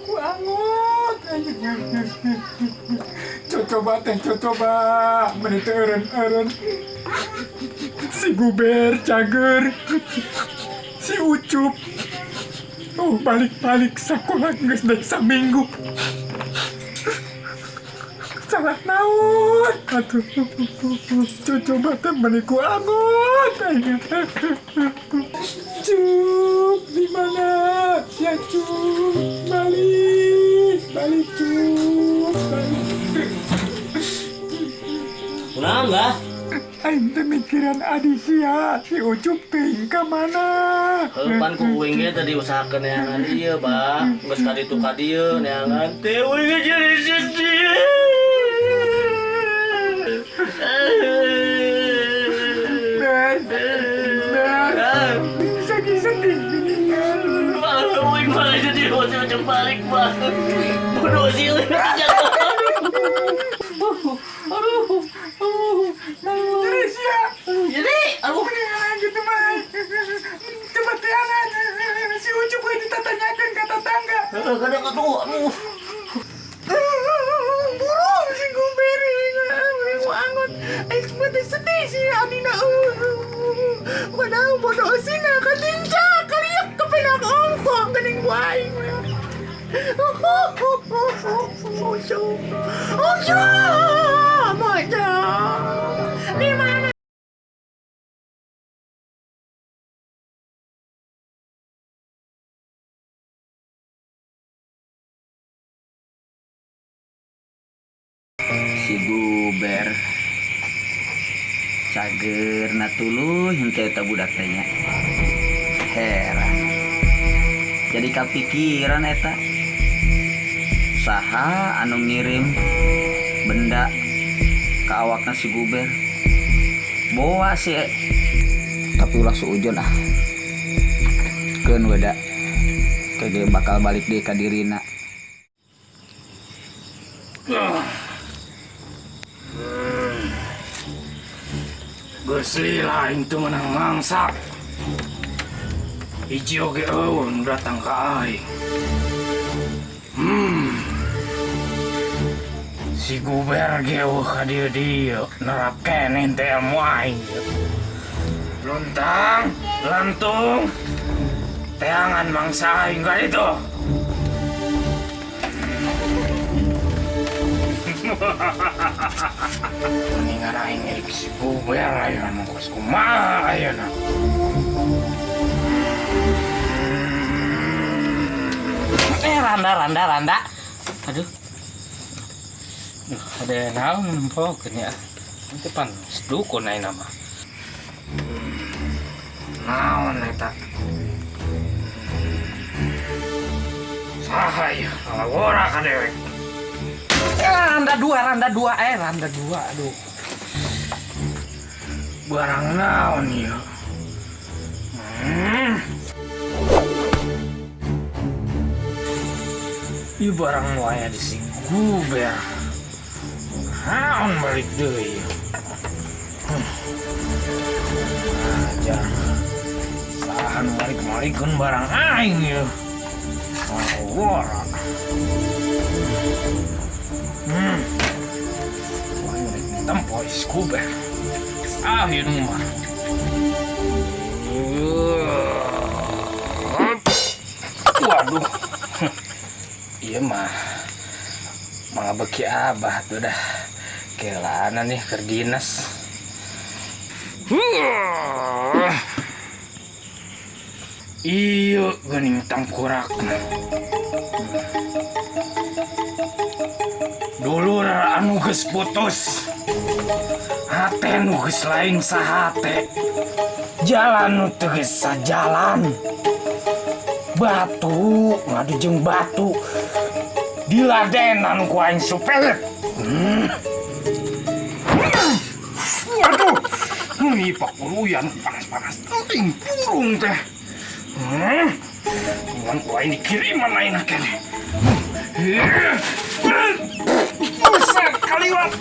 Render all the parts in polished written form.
Ku angot aja. Coba menit eureun. Si Guber cager. Si Ucup. Oh balik sakulah geus deui saminggu. Salah naon atuh. Coba teh meuni ku angot aja. Cup, di mana? Ya Cup, balik Cup, balik. Kunaon, Mbah? Aing teh mikiran Aditya, si Ucup teh ka mana? Pan ku uing ge tadi usahakeun neangan ieu, Bah. Geus ka ditu ka dieu neangan teh uing ge jadi sedih. Sedih. Uing malah jadi ujung balik, Bah. Bodoh sih uing jatuh. Terus ya. Jadi, aduh. Gitu mah. Coba tiangan. Si Ucup lagi ditanyakan ke tetangga. Kadang aduh. Burung si Guber. Angot. Semua teh sedih sih Adina. Padahal bodoh sih na katinca. Kaliak kepenak ongkong. Gening waing. Di mana? Si Guber cager natuluh henteu eta budak teh nya. Heran. Jadi kapikiran eta. Saha anu ngirim benda ka awakna si Guber. Boa sih. Tapi ulah suujon ah. Keun weda. Kege bakal balik deui ka dirina. Geus lila aing teu meunang mangsa. Hiji oge eueun datang ka aing. Si Guber ge eueuh ka dieu nerap keneh teh ilmu aing. Luntang, lantung, teangan mangsa aing ka ditu. Mendingan aing ngirik si Guber ayeuna kos kumaha ayeuna. Randa. Aduh. Ada naon nempokeun ya. Itu pan dukun ayeuna mah. Naon eta? Saha ieu? Ngawora ka dewek. Randa dua. Aduh. Barang naon ieu? Ieu barang nu aya di si Guber. Naon balik deui. Aja. Saha nu balik-balikeun barang aing ieu. Ngawora. Aing tempo si Guber. Ieu nu mah. Waduh. Iya mah beki abah tuh dah kelana nih keur dinas. Iya geuning tangkurakna. Dulur anu geus putus. Hate nu geus lain sahate. Jalan nu teu geus sajalan. Batu, ngadu jeung batu. Diladenan ku aing supet. Waduh. Ini pakuluyan panas-panas teuing burung teh. Ngan ku aing dikiriman ayeuna keneh. Buset kaliwat.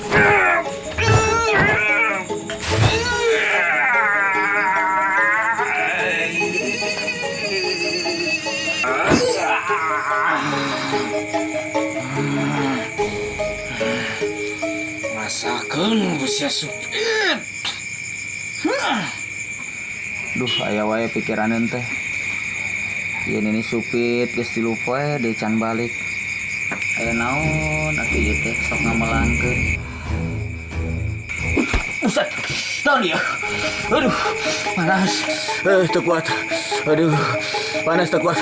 Masakan usia supir. Duh, aya wae pikiraneun teh. Yen ini supit geus tilu poe deui can balik. Aya naon atuh ieu teh sok ngamelangkeun. Buset. Naon ieu? Aduh, panas. Teu kuat. Aduh, panas teu kuat.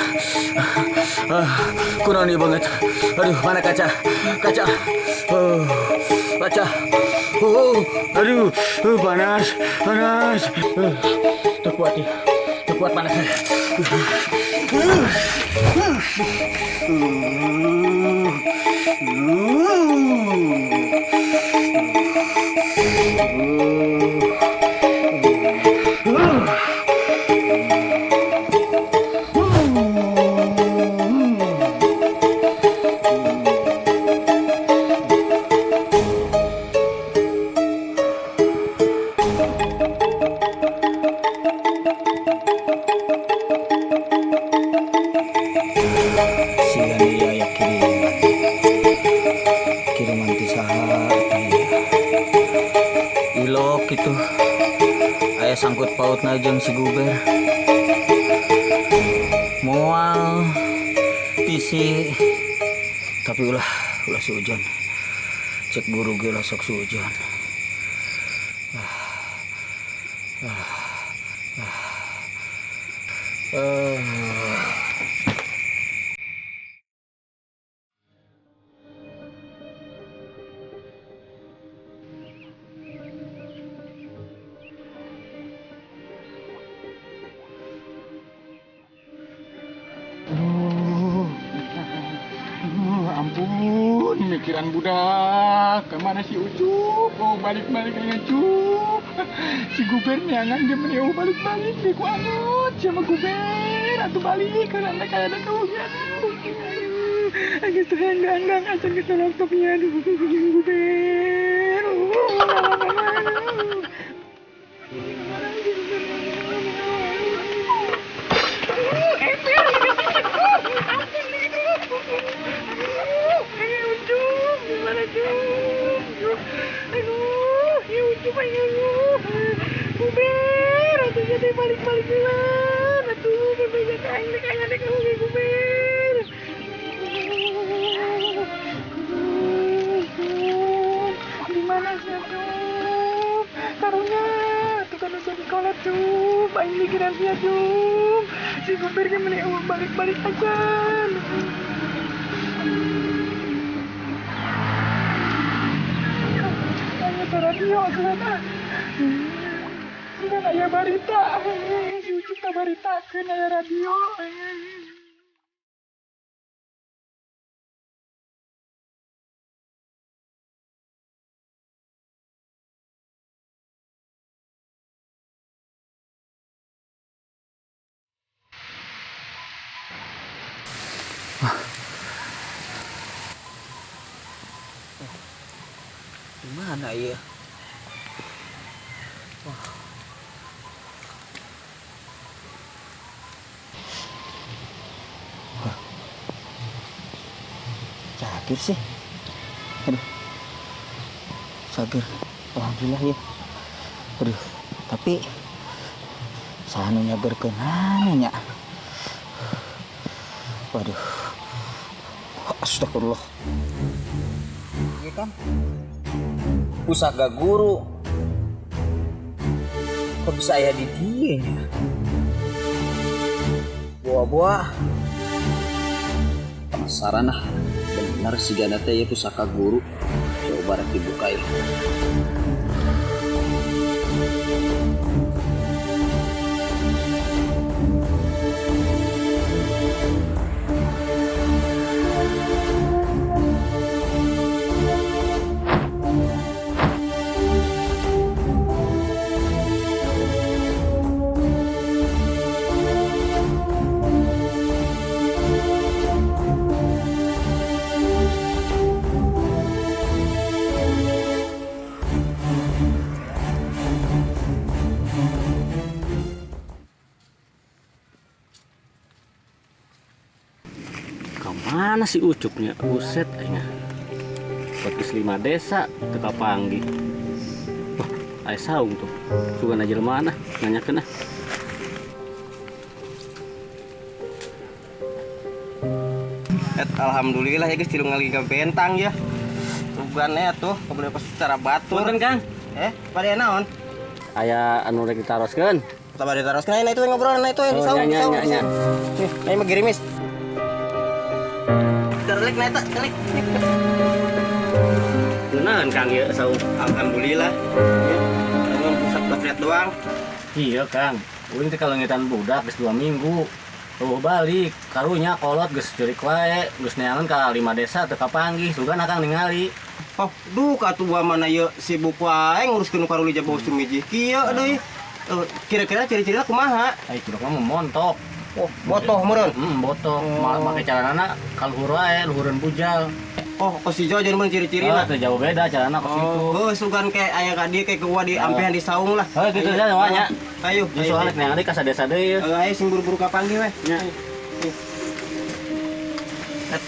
Kunaon ieu banget. Aduh, mana kaca? Kaca. Kaca. Aduh, panas. Teu kuat ya. Teu kuat panas. Sian ieu aya kiriman ti saha atuh ieu. Ilok kitu. Aya sangkut pautna jeung si Guber. Moal tisi tapi ulah sujon. Cek guru ge ulah sok sujon. Ampun, mikiran budak. Kemana si Ucup? Oh, balik-balik aja Cup. Si Guber neangan dia meneu balik-balik. Beku anut sama Guber. Atuh balik karena anda kayak ada kehujan. Agak terhandang-handang acan ke laptopnya. Aduh, Guber. Balik-balik bulan. Atuh, berbeda kayak ada kamu Guber. Di mana sih Cup? Karunya, tuh kan udah sekolah Cup. Aing mikiran sih Cup. Si Guber kan meneu balik-balik aja. Ayo ke radio sana. Sudah aya barita. Si Ucup tak baritakeun aya radio. Di mana ieu? Sakit sih. Aduh. Sager. Alhamdulillah ya. Aduh, tapi sanu nyagerkeun nya. Waduh. Astagfirullah. Iya kan? Pusaka guru. Kok bisa aya di dieu nya? Buah-buah. Penasaran ah. Benar si Gana teh pusaka guru. Coba rek dibuka ya. Mana si Ucupnya? Buset aing. Podcast 5 desa teka panggih. Wah, aya saung tuh. Sugan aja mana nanyakeun ah. Alhamdulillah ya guys, cilung lagi ke bentang ya. Tugannya tuh kemudian pas secara batur. Punten Kang. Pada naon? Aya anu rek ditaroskeun. Sabar diteruskan, nah itu yang ngobrol, nah itu yang Oh, nya. Nih, nah ini mah gerimis. Terlik, nah itu, terlik. Naon Kang ya saung? Alhamdulillah. Ya, namun pusat lihat doang. Iya Kang. Uing teh kalau ngitan budak geus 2 minggu. Tuh balik, karunya kolot geus curik wae, geus neangan ka 5 desa teu kapanggih, sugan akang ningali. Oh, duh katua mana ya sibuk wae nguruskeun paruli jabau sumiji. Kieu deui. Kira-kira ciri-cirina kumaha? Ai budak mah montok. Oh, botoh meureun. Botok. Make caranana kaluhur wae, luhureun bujal. Oh, si Jo jeung mun ciri-cirina. Teu jauh beda carana kos kitu. Oh, sugan kayak aya ka dieu kayak gua di ampehan di saung lah. Oh, gitu nya nya. Ayo, Soalnya neangan ka sadesa deui. ayo sing buru-buru ka panggih we. Nya.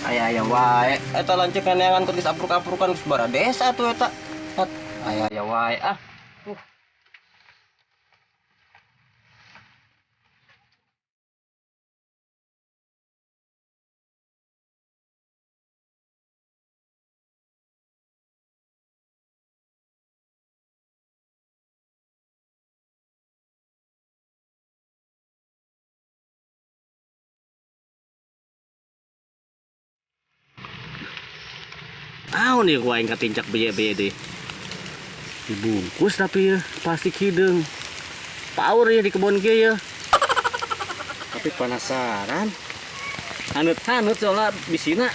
Aya wae. Eta lanceuk neangan keur disapruk-aprukan sabaraha desa tuh eta. Aya wae ah. Naon ieu ku aing katincak beye-beye deui. Dibungkus tapi ya plastik hideung. Power ya di kebon kieu ya. Tapi penasaran. Haneut-haneut soalnya bisina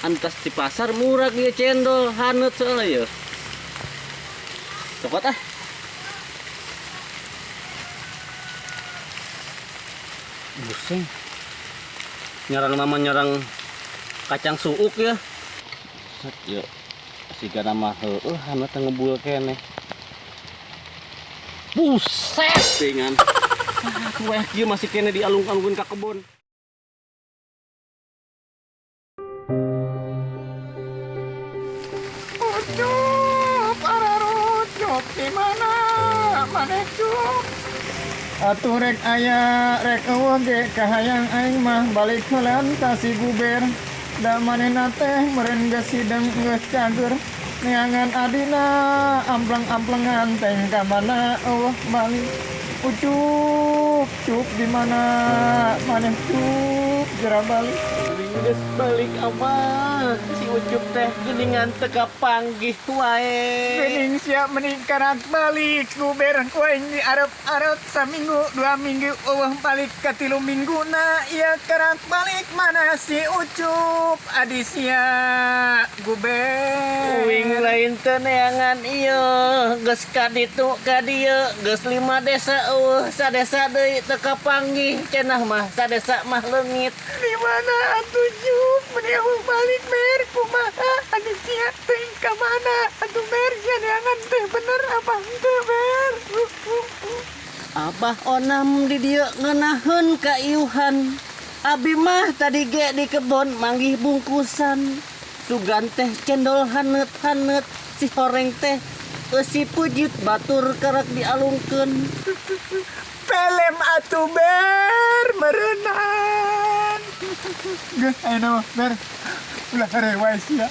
antas di pasar murah ieu cendol, haneut soalnya ya. Cokot ah. Buseng. Nyarang nama nyarang kacang suuk ya. Yuk, siga nama heueuh hana teh ngebul keneh. Buset dengan. Kueh kieu masih kene dialung-alungkeun ka kebon. Ucup, ararut, Cup, di mana? Maneh Cup? Atuh rek aya, rek eueuh ge kahayang aing mah balik heula ka si Guber. Da manehna teh meureun geus sideng geus cager. Neangan adina amplang-amplengan teh ka mana eueuh balik. Ucup, Cup di mana? Maneh Cup, jera balik. Geus balik abah. Si Ucup teh geuningan teu kapanggih wae. Geuning sia mending karak balik Guber. Kuaing di arep-arep saminggu 2 minggu eueuh balik ka 3 mingguna ieu karak balik mana si Ucup adi sia Guber. Uing lain teu neangan ieu geus ka ditu ka dieu geus 5 desa eueuh sadesa deui teu kapanggih cenah mah sadesa mah leungit. Di mana atuh Cup mending eueuh balik Ber kumaha adi sia teuing ka mana atuh Ber sia neangan teh bener apa henteu Ber. Abah onam di dieu ngeunaheun ka iuhan. Abi mah tadi ge di kebon manggih bungkusan. Sugan teh cendol haneut-haneut si horeng teh eusi pujit batur karak dialungkeun. Pelem atuh Ber merenang. Geus ayeuna mah Ber ulah harewae sia.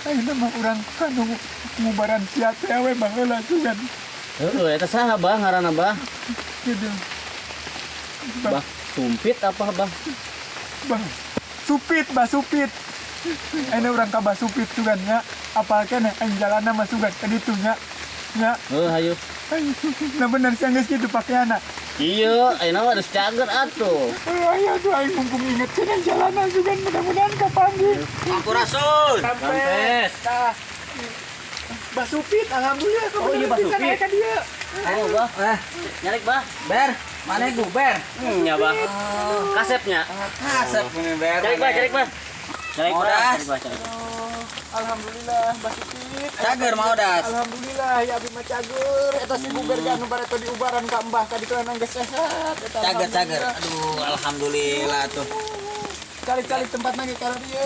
Ayeuna mah urang anu ngubaran sia teh we baheula sugan. Heueuh eta saha Bah ngaranna Bah? Gitu. Bah sumpit apa Bah? Bang supit bah supit. Ayeuna urang ka bah supit sugan nya. Apalkeun aing jalanna mah sugan ka ditu nya. Nya. Hayu. Nah bener sia geus kitu pakeana. Iya, ayeuna mah geus cager atuh. Aya tuh aing mumpung inget cenah jalanan sugan mudah-mudahan kapanggih. Ampurasun. Sampes. Tah. Bah supit alhamdulillah Oh, iya, Bah bisa Supit. naik ka dieu. Ayo Bah. Nyarik Bah. Ber, mana Guber? Ya Bah. Kasepnya. Kasep ini Ber. Cari Bah, cari Bah. Cari Bah, Modas. cari Bah, cari Bah. Alhamdulillah Bah supit. Cager mau das. Alhamdulillah ya abdi mah cager eta si Guber anu bareto di ubaran ka Mbah ka ditu geus sehat eta. Cager. alhamdulillah. Aduh, alhamdulillah tuh. Cari-cari tempat nangis karena dia.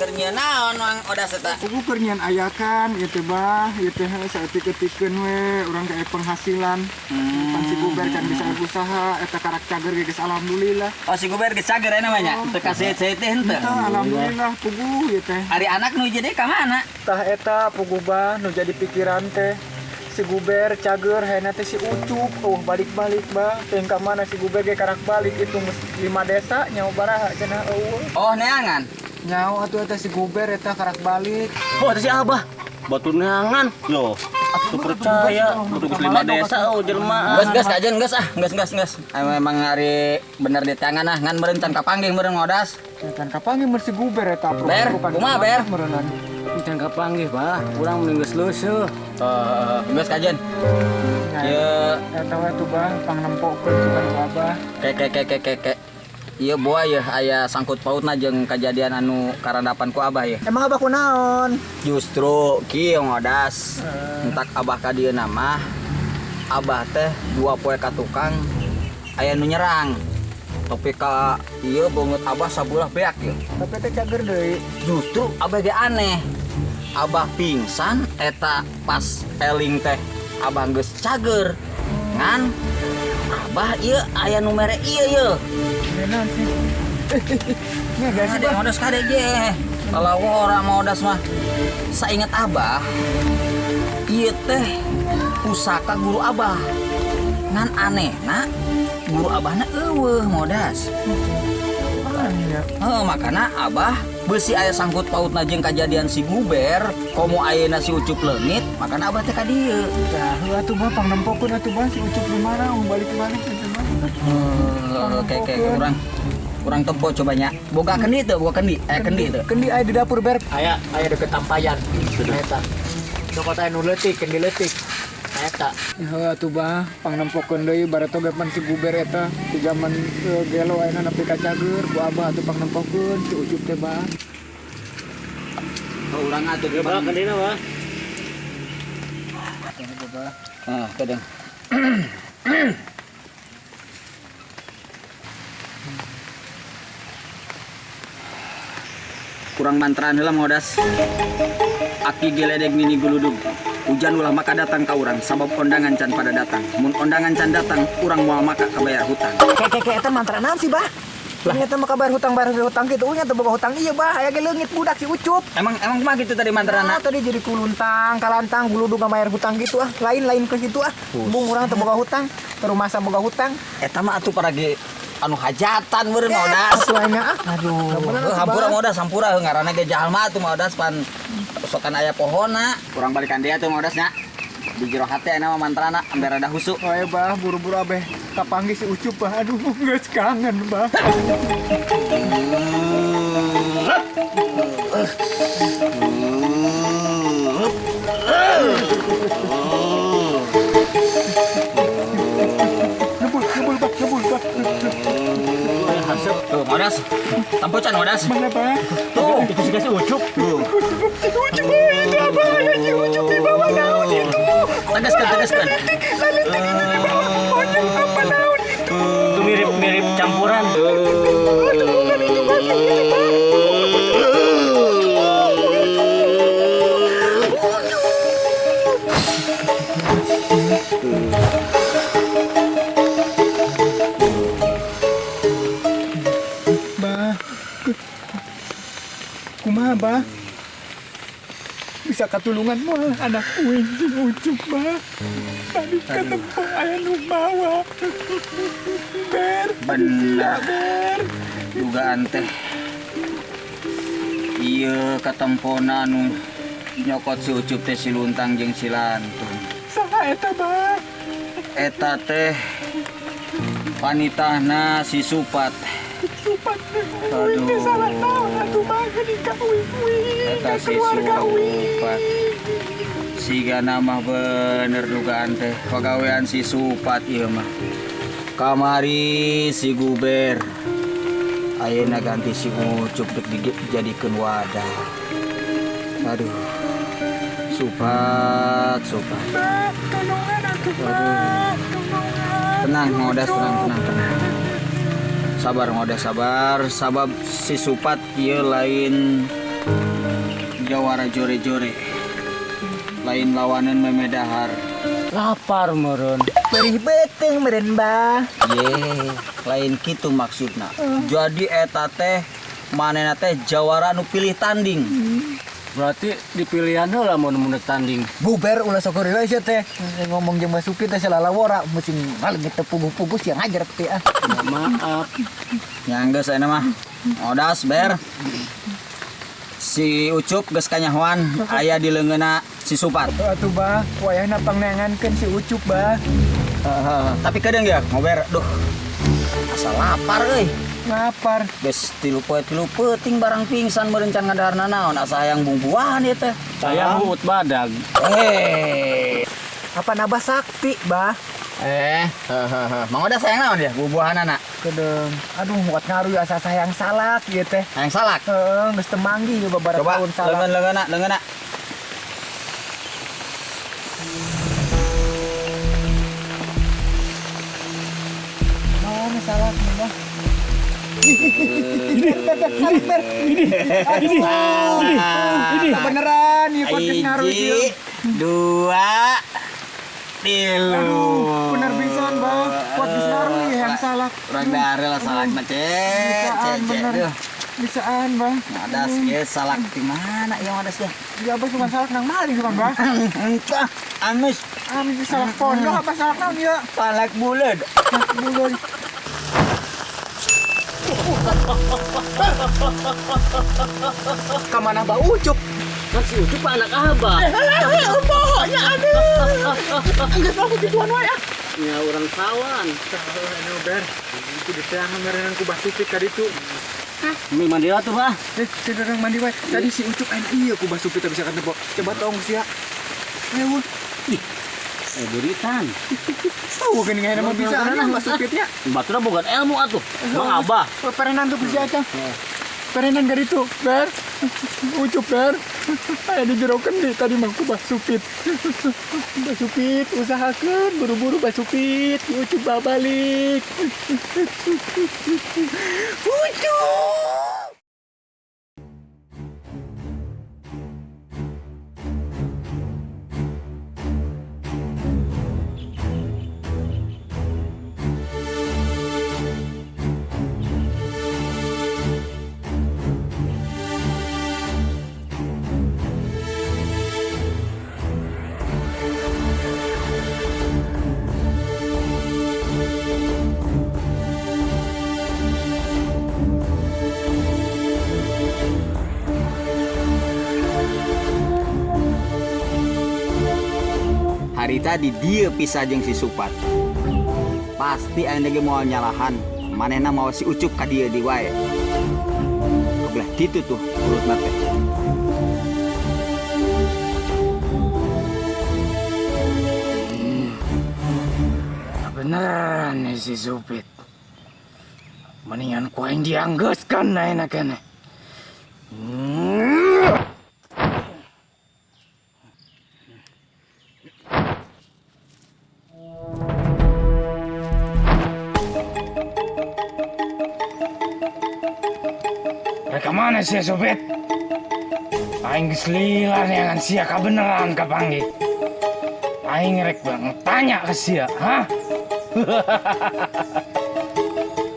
Kernya naon Mang Odas eta? Pugu kernian ayakan, gitu bah, gitu saat tiketikeun we, orang kayak penghasilan. Pan si Guber kan bisa usaha, eta karak cager geus alhamdulillah. Oh si Guber geus cager namanya. Teu kasih-kasih teh henteu. Alhamdulillah pugu gitu. Ari anak nu jadi ka mana? Tah eta pugu bah, nu jadi pikiran teh. Si Guber cager hayana teh si Ucup, balik-balik bah. Teh ka mana si Guber ge karak balik itu 5 desa nyawa baraha cenah eueuh. Oh neangan. Nyawa atuh eta si Guber eta karak balik. Oh, itu si Abah. Batu neangan. Yo, aku percaya. Kudu geus 5 desa jelema. Gas kajen gas. Memang hari bener di tangan ngan meureun can kapanggih meureun Odas. Kan kapanggih meureun si Guber eta Ber, kumaha ber? meureunnan. Can kapanggih, Bah. Urang mending geus leuseuh. Gas kajen. Ieu Eta we tuh bah pangnempokeun sugan Abah. ke. Ieu boa ya aya sangkut pautna jeung kejadian anu karandapan ku Abah ya. Emang Abah kunaon? Justru kieu Odas. Entak Abah ka dieu mah Abah teh 2 poe ka tukang aya nu nyerang. Tapi ka ieu beungeut Abah sabulah beak ieu. Tapi teh cager deui. Justru Abah ge aneh. Abah pingsan eta pas eling teh Abah geus cager. Ngan Abah ieu aya nu mere ieu. Benar sih. Nya guys, Ada Odas kade ge. Kalau orang mau Odas mah saingat Abah ieu teh pusaka guru Abah. Ngan anehna guru Abahna eueuh Modas. Makana Abah besi aya sangkut pautna jeung kajadian si Guber, komo ayeuna si Ucup leungit, makana Abah teh ka dieu. Tah atuh mah pangnempokeun atuh bah si Ucup di mana, balik mana Oke, kurang tempo cobanya. Boga kendi teu, kendi teu. Kendi aya di dapur ber. Aya deket tampayan. Eta. Cokot aya nu leutik, kendi leutik. Eta. Heuh atuh bah pangnempokeun deui baratoga pan si Guber eta di zaman gelo ayeuna nepi ka cager ku Abah atuh pangnempokeun si Ucup teh bah. Urang atuh ge Bah, kendina, Bah. Kadang. Kurang mantraan heula Modas. Aki geledeg nini guludug. Hujan ulah maka datang ka urang sabab ondangan can pada datang. Mun ondangan can datang, urang moal maka kabayar hutang. Keke eta mantra naon sih bah? Ternyata mah kabar hutang kitu nya teu boga hutang ieu bah aya ge leungit budak si Ucup. Emang kumaha gitu tadi mantrana? Tadi jadi kuluntang, kalantang, guludug bayar hutang gitu ah. Lain ke situ ah. Bung urang teu boga hutang, teu rumasa boga hutang. Eta mah atuh paragi anu hajatan meureun Modas. Atuhnya ah. Aduh. Hampura Modas, hampura ngaranna ge jalma atuh Modas pan sokan aya pohonna. Kurang balikan dia tuh Modas nya. Di jero hate aya mah mantrana amber rada husuk. Oe bah, buru-buru abeh kapanggih si Ucup bah. Aduh, geus kangen bah. Ngebul bah. Tuh Modas. Tampocan Modas. Mana bah? Tuh, itu si kasih Ucup. Tuh. Si Ucup itu apa? Si Ucup di bawah daun itu. Tegaskan. Di bawah pojok apa daun itu? Itu mirip campuran. Bah, kumaha bah? Bisa katulungan mah anak uing si Ucup bah. Tadi ketemu aya nu bawa. Ber, Bener. ber. Dugaan teh. Ieu katempona anu nyokot si Ucup teh si Luntang jeung si Lantun. Saha eta bah? Eta teh panitahna si Supat. Supat Aduh. teh salah naon atuh bah geuning ka uing-uing. Eta si Supat. Siga nama bener dugaan teh pagawean si Supat ieu mah. Kamari si Guber. Ayeuna ganti si Ucup dek dijadikeun wadah. Aduh. Supat. Bah, tolongan atuh bah. Tolongan. Tenang, Modas, tenang. Sabar ngode sabar, sabab si Supat ieu lain jawara jore-jore. Lain lawanan memedahar. Lapar meureun. Perih beteng meren bah. Ye, lain kitu maksudna. Jadi eta teh manehna teh jawara nu pilih tanding. Berarti dipilihan heula mun tanding. Buber ulah sok heureuy sia teh. Ngomong jeung Mas Supit teh salala wora musim ngalengit teu puguh-puguh sia ngajar teh ah. Maaf. Yang geus ayeuna mah. Odas ber. Si Ucup geus kanyahoan aya di leungeunna si Supat. Atuh bah, wayahna pangnengankeun si Ucup bah. Tapi kadang ya ngober, duh. Asa lapar euy. Lapar. Geus 3 poe 3 peuting barang pingsan meureun can ngadaharna naon asa hayang bumbuahan ieu teh. Saya huut badag. Apa nabah sakti bah? Mang Odas sayang naon ya bubuahanana? Kedeung. Aduh muat ngaruh asa sayang salak ieu teh. Hayang salak. Heeh, geus teu manggih ieu babaraha Coba tahun salak. leungeuna. Mana salak bah? Ini beneran ieu podcast ngaruh ieu. 2 3 Bener pisan bah. Podcast ngaruh ieu yang salak. Urang darel salakna Bisaan bener. Bisaan bah. Odas ge salak di mana ieu Odas ya? Ya bah cuma salak nang mali cuma bah. Entah, angus Ami salak pondok apa salak naon ieu? salak buleud. Bulan. Kamana Mbak Ucup? Kan si Ucup anak abah. Bohongnya aduh. Enggak mau dibuan wae ah. Ya urang sawan. Anu ber. Itu diteangan merenang ku Basupit ka ditu. Mi mandi atuh, Bah. Cenderung mandi wae. Tadi si Ucup aya iya ku Basupit bisa kan tebo. Coba tong sia. Ayo. Buritan. Tahu kan ngai nama bisa anu Basupit ya. Baturna boga ilmu atuh. Mang abah. Perenan tuh bisa aja. Perenan dari itu, ber. Ucup ber. Aya dijerokeun di tadi mah ku Basupit. Basupit usahakeun buru-buru Basupit. Ucup babalik. Ucup. Hari tadi dia pisah jeung si Supat. Pasti aya ge moal nyalahan. Manehna mau si Ucup ka dieu di wae. Kebelah ditu tuh urutna teh. Beneran nih si Supit. Mendingan ku aing dianggeuskeun ayeuna keneh. Mereka mana sih Supit? Aing geus lila neangan sia kabeneran kapanggih. Aing rek banget tanya ke sia, hah?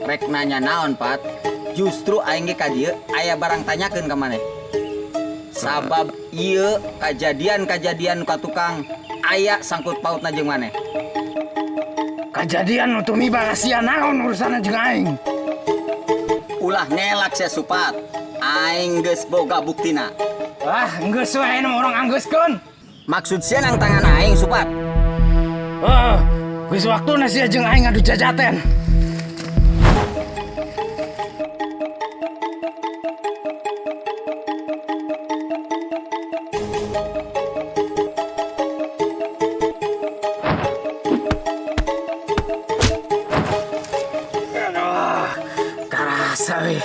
Rek nanya naon, Pat? Justru aing ge ka dieu aya barang tanyakeun ka maneh. Sabab ieu kajadian-kajadian ka tukang aya sangkut pautna jeung maneh. Kejadian untuk mibah sia naon urusanna jeung aing. Ulah ngelak sia Supat. Aing geus boga buktina. Ah, geus wae nu urang anggeuskeun. Maksud sia nang tangan aing Supat. Geus waktuna sia jeung aing adu jajaten. Aduh, karasa weh.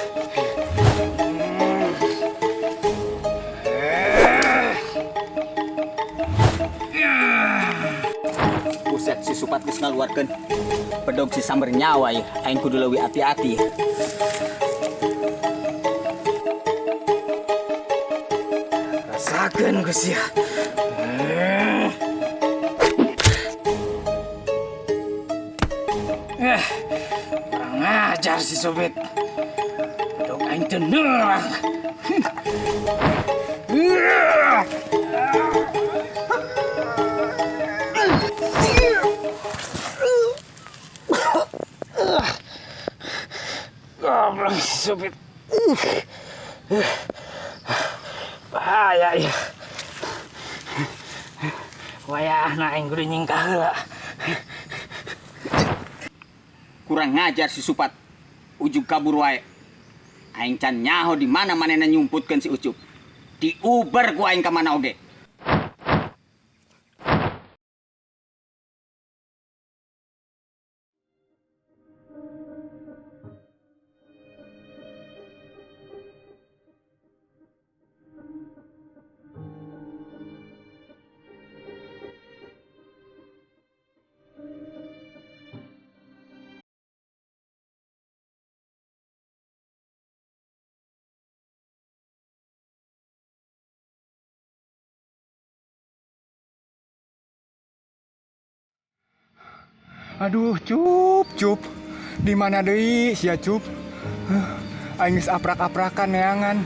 Buset si Supat geus ngaluarkeun badog si samber nyawa ya. Aing kudu leuwih hati-hati ya. Rasakeun geus ya. Kurang ajar si Sobet. Dok aing teu neurang. Goblok si Sobet. Bahaya ya. Wayahna aing kudu nyingkah heula. Kurang ngajar si Supat. Ujub kabur wae. Aing can nyaho di mana manehna nyumputkeun si Ucup. Diuber ku aing ka mana oge. Aduh, Cup. Di mana deui sia Cup? Aing geus aprak-aprakan neangan.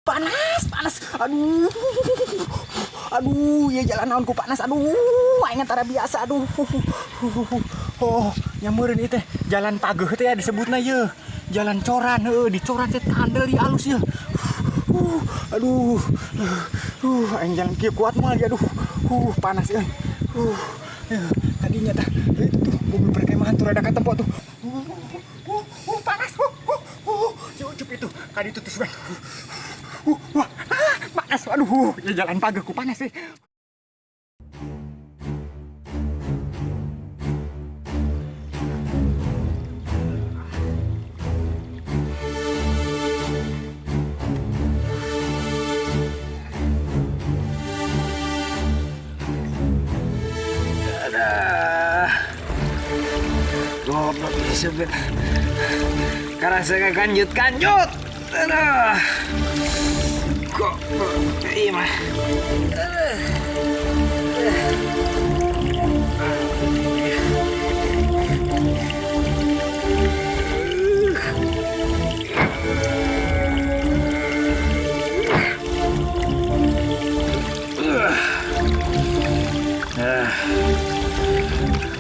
Panas. Aduh, ya jalan naon ku panas. Aduh, aing tara biasa. Aduh. Oh, nyameureun ieu teh jalan pageuh teh ya disebutna ye. Jalan coran, di coran teh handel di alus ye. Aduh. Aing jalan kieu kuat moal ya. Aduh. Panas euy. Tadinya tah itu tuh mobil perkemahan tuh rada katempo tuh. Panas. Si Ucup itu kadi tuh sudah. Panas, aduh, ya jalan pageuh ku panas sih. Goblok disebut. Karasa kanjut. Aduh. Kok iya mah.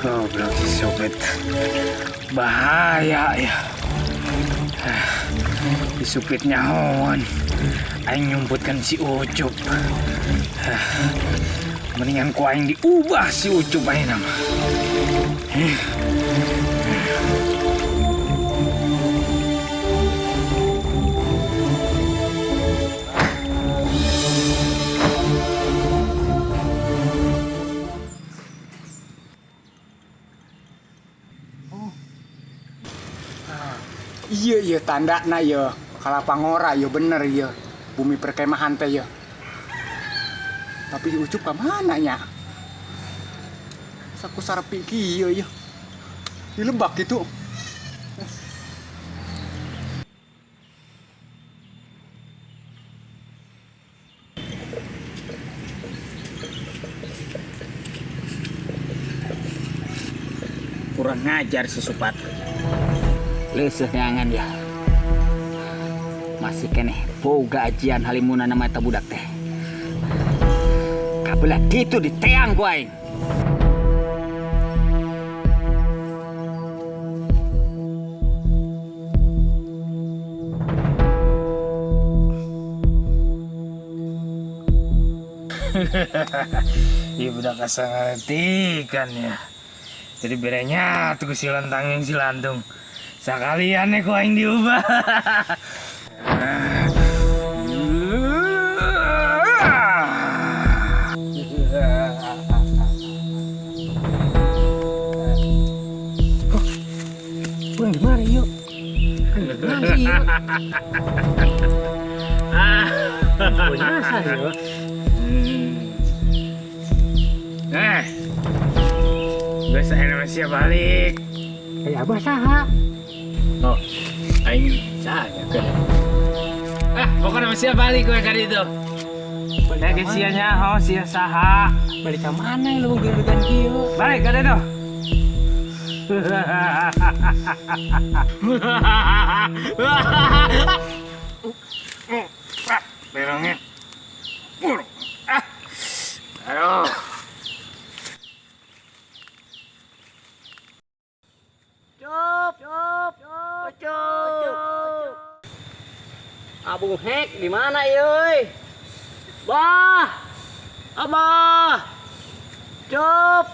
Goblok si Sobet. Bahaya ya. Disupit nyahoan. Aing nyumputkan si Ucup. Mendingan ku aing diubah si Ucup aing nama. Iya tanda na ya Kalapangora ya bener ya bumi perkemahan teh ya. Tapi Ucup ke mana nya? Saku sarepi kieu ya. Di lebak gitu. Kurang ngajar si Supat. Leseh neangan ya. Masih kene boga ajian halimuna nama eta budak teh. Kabelah gitu diteang ku aing. Iya udah kasar ngerti kan ya. Jadi bedanya tuh si lantang yang si lantung. Sekalian nih kau yang diubah. Bang gimana yuk? Gimana sih yuk? Nyasar yuk. Biasa nama siap balik. Kayak abah saha? Oh, aing saya kan. Pokoknya masih balik gue kali itu. Udah kesiannya, oh sia saha. Balik ke mana lu gerugan kieu? Balik ke itu. Berongnya. Aduh. Abung Hek di mana euy? Bah. Abah. Cup.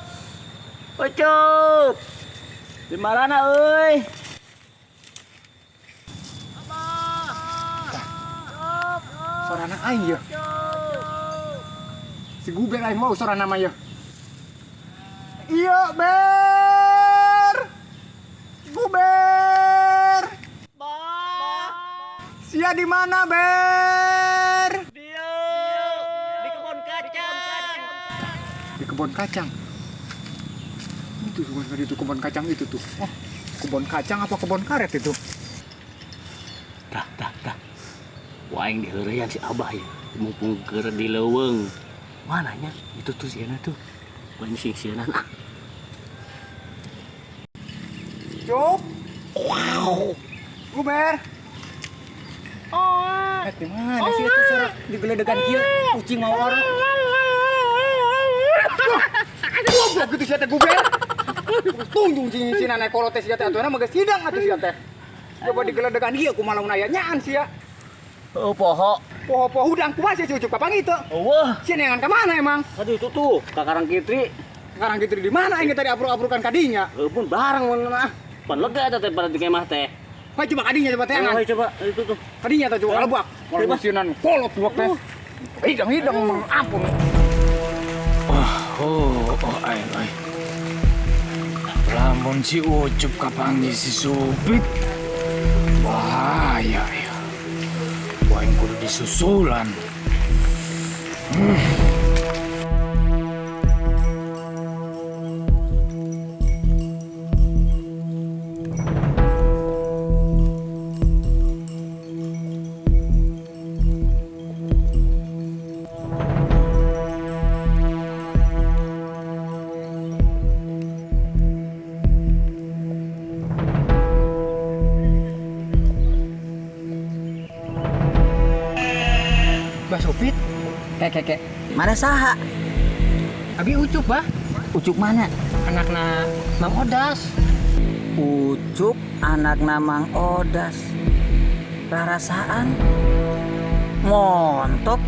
Cup. Di mana euy? Sorana aing ya. Si Guber aing mau sorana mah ya. Iya, Ber. Guber. Sia di mana, Ber? Dia di kebun kacang. Di kebun kacang. Itu bukan tadi itu kebun kacang itu tuh. Oh, kebun kacang apa kebun karet itu? Dah. Waing diheureyan si Abah ya. Mumpung keur di leuweung. Mananya? Itu tuh siana tuh. Waing sing siana. Cup. Wow. Guber. Oh. Di mana sih itu suara digeledegan kieu? Kucing mau orang. Goblok gitu sia teh Guber. Tungtung cina naik kolot teh sia teh atuhna mah geus sidang atuh sia teh. Coba digeledegan kieu kumaha naya nyaan sia. Oh, poho. Poho-poho udang kumaha sia cucup kapang itu. Wah, Sia neangan ka mana emang? aduh itu tuh kakarang kitri. Sekarang gitu di mana aing tadi apruk-aprukan kadinya? Pun barang mana? Pan lega eta teh pada di kemah teh. Hai coba kadinya coba teh angan. Ayo coba itu tuh. Kadinya teh coba kalebak. Kalau musinan kolot tuh teh. Hidang ampun. Ay. Lamun si Ucup kapanggil si Supit. Bahaya ya. Wain kudu disusulan. Bah Supit. Kek. Mana saha? Abi Ucup, Bah. Ucup mana? Anakna Mang Odas. Ucup anak Mang Odas. Rarasaan montok.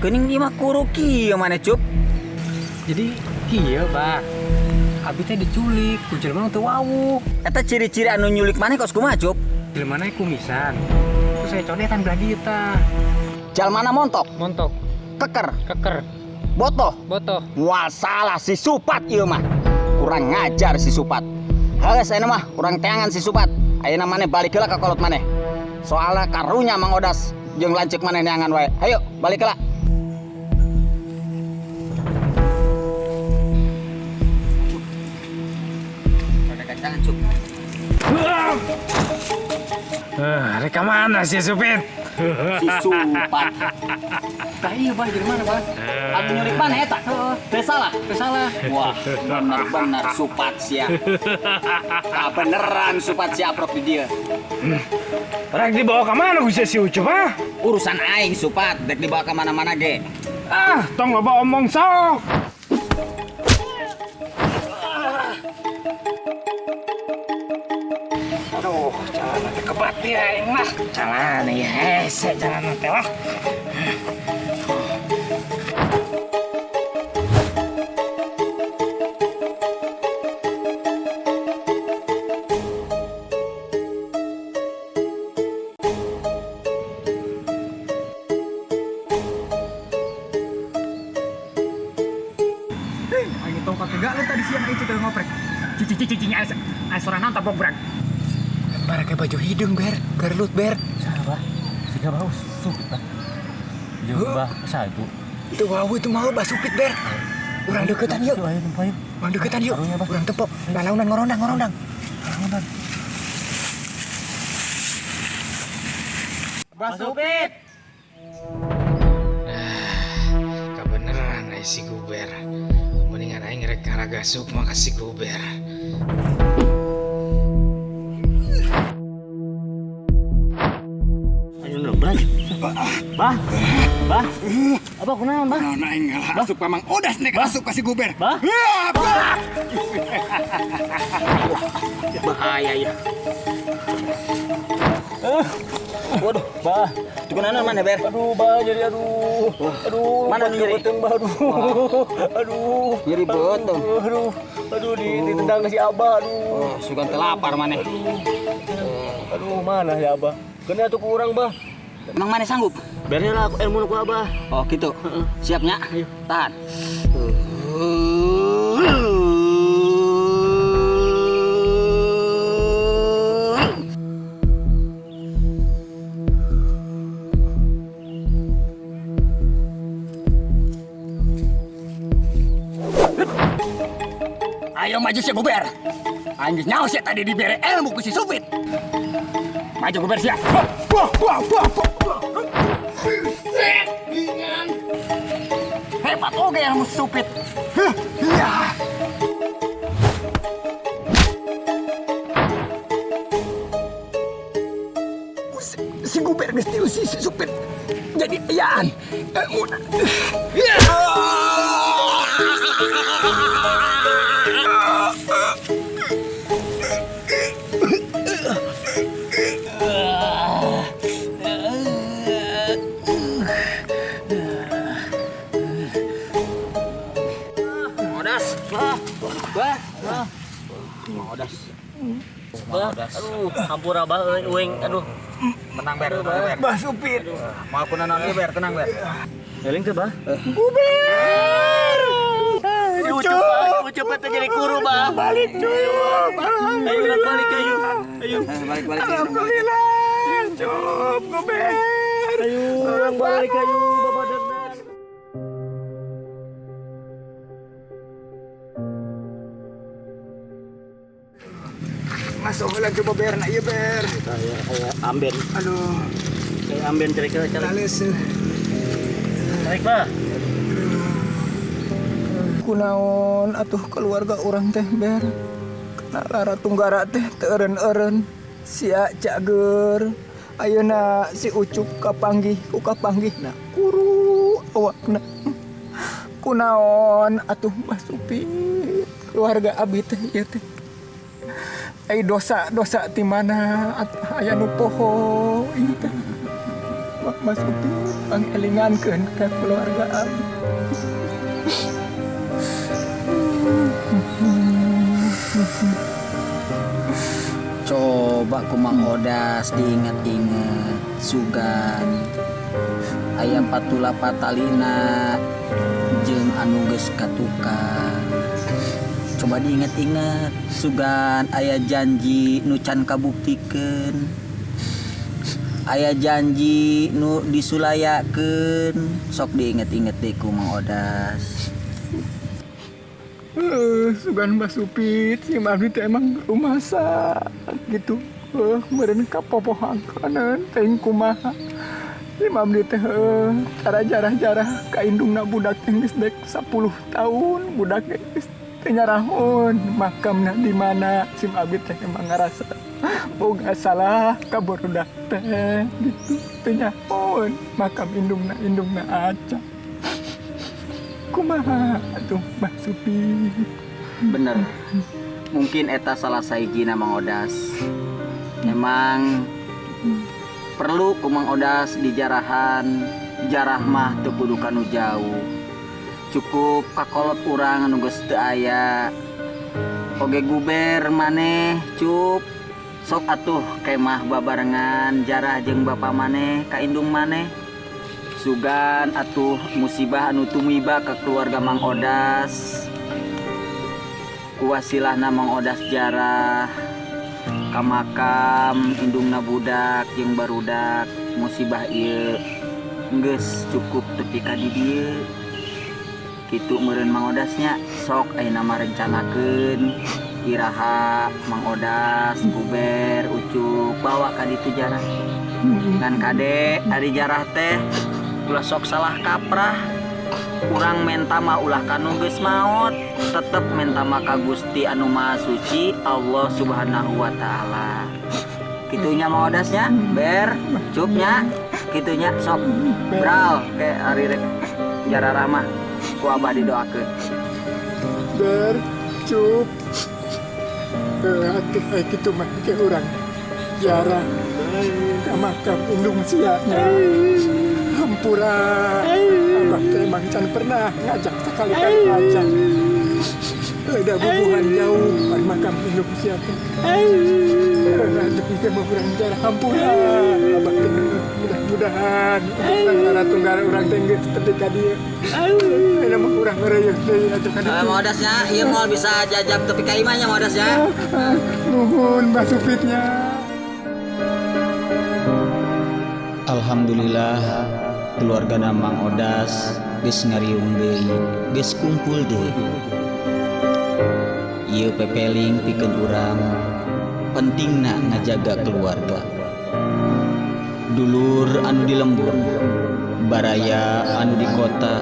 Kening di mah kuru kieu mana Cup? Jadi kieu, Bah. Abi teh diculik, ku jelema teu wawuh. Eta ciri-ciri anu nyulik maneh kos kumaha Cup? Jelema kumisan. Terus saya codetan belah dieu tah. Jalmana montok, Montok, keker, keker, botoh. botoh. Wasalah si Supat ieu mah. Kurang ngajar si Supat. Heus ayeuna mah kurang teangan si Supat. Ayeuna maneh balik heula ka kolot maneh. Soalnya karunya Mang Odas jeung lanceuk maneh neangan wae. Hayo balik heula. Ada kacangan Cuk. Reka mana si Supit? Si Supat. Tah iya bah dari mana bah? Atuh nyurik mana eta? Teu salah. Wah, bener-bener Supat sia. Beneran Supat sia aprok di dia. Rek dibawa ke mana bisa si Ucup ah? Urusan aing Supat, dek dibawa ke mana-mana ge. Tong loba omong sok. Aduh, jalan nanti kebati aing mah. Jalan ya hese, jalan nanti lah. Ayo tongkat enggak lu tadi siang itu teh ngoprek. Cici aya sorangan tabok brag. Barang ke baju hidung ber, gerlut ber. Saha siga bau supit bah. Jeung bah sabu. Itu wau itu mau bah supit ber. Urang deketan yuk. Ayo numpah yuk. Urang deketan yuk. Urang tepok. Lalaunan ngorondang. Bah supit. Kebeneran ay si Guber. Mendingan aing rek ngaragasuk maka si Guber. Ayo nembras. Bah. Apa kunaon bah? Nah aing asup ka Mang Odas nek asup ka si Guber. Bah? Bahaya ya. Waduh, bah. Itu kenana mana ber? Aduh, bah jadi aduh. Mana nyeri? Beteng bah aduh. Nyeri beuteuh. Aduh ditendang ke si Abah aduh. Oh, sugan teu lapar maneh. Aduh, mana ya Abah? Kena tuh kurang bah. Emang mana sanggup? Biarin lah ilmu ku Abah. Oh gitu. Siapnya? Tahan. Ayo maju si Guber. Anjir nyawa sih tadi diberi ilmu ku si Supit. Maju Guber siap. Hebat oke ilmu Supit. Ya. Si Guber geus si Supit. Jadi iyaan. Ya. Aduh, hampura bah euing aduh. Tenang ber. Bah Supit. Mau aku nanon ber, tenang ber. Eling teh bah. Ucup teh jadi kuru bah. Balik cuy. Ayo balik ayo. Balik. Alhamdulillah. Cup Guber. Ayo orang balik ayo babadegna. Masuk heula coba ber na ieu ber. Kayak amben. Aduh, Kayak amben cari ke cara. lales. Baik bah. Kunaon atuh keluarga orang teh ber. Kana lara tunggara teh teu eureun-eureun. Sia cager. Ayeuna si Ucup kapanggih ku kapanggihna kuru awakna. Kunaon atuh Mbah Supit. Keluarga abi teh ieu teh. Ai dosa ti mana aya nu poho ieu teh. Mbah Supit pangelingankeun ka keluarga abi. Coba ku Mang Odas diingat-ingat sugan ayam patula patalina jeung anu geus katukar. Coba diingat-ingat sugan aya janji nu can kabuktikeun, aya janji nu disulayakeun. Sok diingat-ingat deh ku Mang Odas. Sugan Mbah Supit si Mami teh emang rumasa gitu. meureun kapopohangkeun teuing kumaha. 5 menit teh jarah-jarah ka indungna budak teh geus dek 10 tahun budak geus teu nyarahun makamna di mana. Sim abdi teh emang ngarasa boga salah ka budak teh gitu teu nyahun makam indungna aca. Kumaha atuh Mbah Supi? Bener, mungkin eta salah sahijina Mang Odas. Memang perlu ku Mang Odas di jarahan. Jarah mah teu kudu kanu jauh, cukup kakolot urang anu geus teu aya. Oge guber maneh cup sok atuh kemah babarengan jarah jeung bapa maneh ka indung maneh. Sugan atuh musibah anu tumiba ke keluarga Mang Odas. Kuwasilahna Mang Odas jarah ka makam indungna budak jeung barudak. Musibah ieu geus cukup tepi ka di dieu. Kitu meureun Mang Odasnya sok ayeuna mah rencanakeun iraha Mang Odas, Guber, Ucup bawa ka ditu jarah. Ngan kade ari jarah teh ulah sok salah kaprah. Urang menta mah ulah kanu geus maot, tetep menta mah ka Gusti anu Maha Suci Allah Subhanahu wa taala. Kitunya Mang Odasnya, Ber, Cupnya, kitunya sok bral ke ari rek jarah ramah ku Abah didoakeun. Ber, Cup, atuh kayak gitu mah ke urang jarang ka makam indung sianya. Hampura Abah teh emang can pernah ngajak sekali-kali aja. Ada hubungan jauh pada makam indung sia teh. Aduh ieu mah urang jarang hampura Abah teh mudah-mudahan ngara tunggal urang teh geus tepi ka dieu. Ayeuna mah urang ngeureuyeuh deui atuh ka dieu. Mang Odasnya ieu moal bisa jajab tepi ka imahnya Mang Odas ya. Nuhun Mbah Supitnya. Alhamdulillah keluarga Mang Odas geus ngariung deui, geus kumpul deui. Ieu pepeling pikeun urang pentingna ngajaga keluarga. Dulur anu di lembur, baraya anu di kota,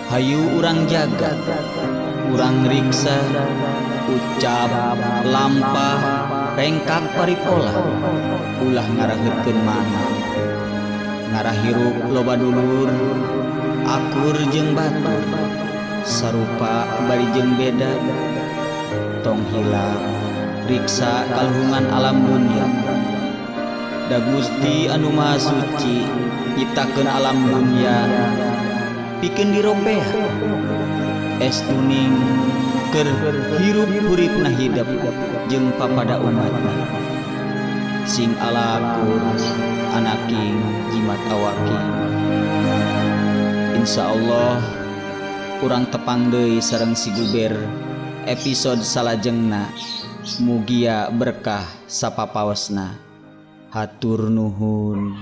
hayu urang jaga, urang riksa, ucap, lampah, rengkak paripola, ulah ngaraheutkeun mana. Ngarah hirup loba dulur, akur jeung batur, sarupa bari jeung beda. Tong hilang, riksa kalhungan alam dunia. Da Gusti anu Maha Suci nyiptakeun alam dunia pikeun diropea. Estuning keur hirup huripna hidep jeung papada umatna. Sing alakur anaking jimat awaking. Insyaallah urang tepang deui sareng si Guber episode salajengna. Mugia berkah sapapaosna. Hatur nuhun,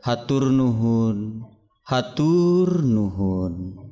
hatur nuhun, hatur nuhun.